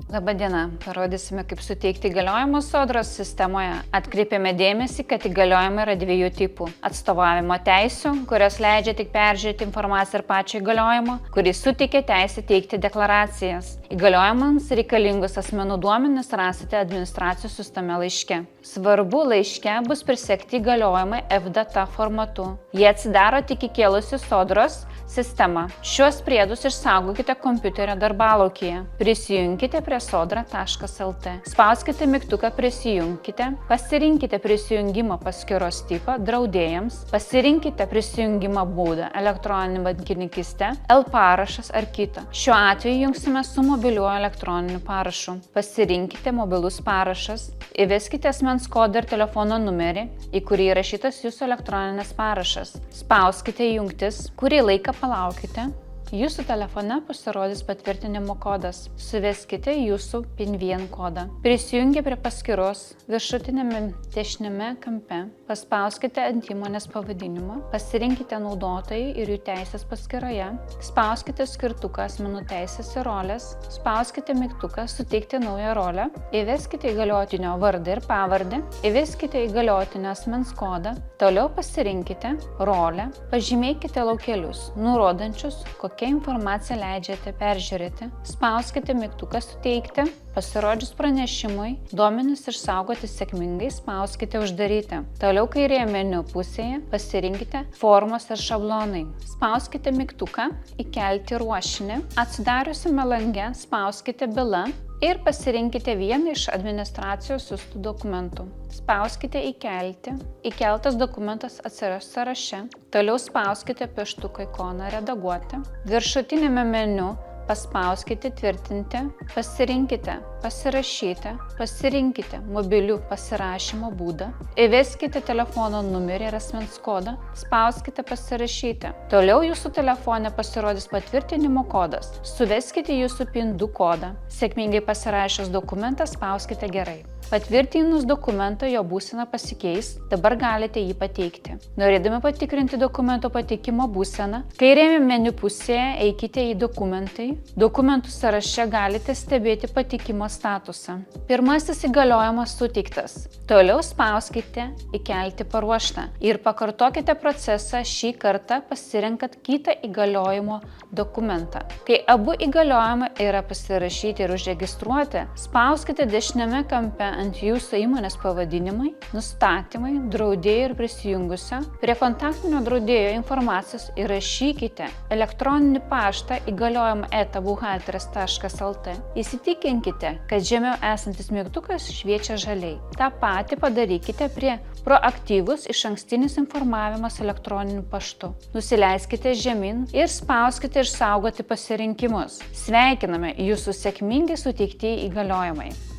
Labadiena, parodysime, kaip suteikti įgaliojimus Sodros sistemoje. Atkreipiame dėmesį, kad įgaliojimai yra dviejų tipų. Atstovavimo teisių, kurios leidžia tik peržiūrėti informaciją ir pačio įgaliojimo, kuris suteikia teisę teikti deklaracijas. Įgaliojimams reikalingus asmenų duomenis rasite administracijos siustame laiške. Svarbu, laiške bus prisegti įgaliojimai FDATA formatu. Jie atsidaro tik įkėlusi Sodros sistemą. Šiuos priedus išsaugokite kompiuterio darbalaukyje. Prisijunkite prie sodra.lt. Spauskite mygtuką Prisijungkite, pasirinkite prisijungimo paskyros tipą draudėjams, pasirinkite prisijungimo būdą elektroninį bankininkystę, L-parašas ar kitą. Šiuo atveju jungsime su mobiliuoju elektroniniu parašu. Pasirinkite mobilus parašas, įveskite asmens kodą ir telefono numerį, į kurį įrašytas jūsų elektroninis parašas. Spauskite jungtis, kurį laiką palaukite. Jūsų telefone pasirodys patvirtinimo kodas. Suveskite jūsų PIN-1 kodą. Prisijungę prie paskyros viršutinėme dešiniame kampe, paspauskite ant įmonės pavadinimo, pasirinkite naudotojai ir jų teisės paskyroje, spauskite skirtuką asmenų teisės ir rolės, spauskite mygtuką Suteikti naują rolę, įveskite įgaliotinio vardą ir pavardę, įveskite įgaliotinio asmens kodą, toliau pasirinkite rolę, pažymėkite laukelius, nurodančius, kokia informaciją leidžiate peržiūrėti, spauskite mygtuką Suteikti, pasirodžius pranešimui, duomenis išsaugoti sėkmingai, spauskite Uždaryti. Toliau kairėje meniu pusėje pasirinkite Formos ir šablonai. Spauskite mygtuką Įkelti ruošinį, atsidariusiame lange spauskite Byla ir pasirinkite vieną iš administracijos siųstų dokumentų. Spauskite Įkelti. Įkeltas dokumentas atsiras sąraše. Toliau spauskite pieštuko ikoną Redaguoti. Viršutinėme meniu paspauskite Tvirtinti, pasirinkite Pasirašyti, pasirinkite mobilių pasirašymo būdą, įveskite telefono numerį ir asmens kodą, spauskite Pasirašyti. Toliau jūsų telefone pasirodys patvirtinimo kodas. Suveskite jūsų PIN-2 kodą. Sėkmingai pasirašęs dokumentą spauskite Gerai. Patvirtinus dokumentą jo būsena pasikeis, dabar galite jį pateikti. Norėdami patikrinti dokumento pateikimo būseną, kairėme meniu pusėje eikite į Dokumentai. Dokumentų sąraše galite stebėti pateikimo statusą. Pirmasis įgaliojimas suteiktas. Toliau spauskite Įkelti paruoštą ir pakartokite procesą šį kartą pasirenkat kitą įgaliojimo dokumentą. Kai abu įgaliojimai yra pasirašyti ir užregistruoti, spauskite dešiniame kampe ant jūsų įmonės pavadinimai, nustatymai, draudėjo ir prisijungusio. Prie kontaktinio draudėjo informacijos įrašykite elektroninį paštą įgaliojimai@buhalteris.lt. Įsitikinkite, kad žemiau esantis mygtukas šviečia žaliai. Ta pati padarykite prie Proaktyvus išankstinis informavimas elektroniniu paštu. Nusileiskite žemyn ir spauskite Išsaugoti pasirinkimus. Sveikiname, jūsų sėkmingai suteikti įgaliojimai.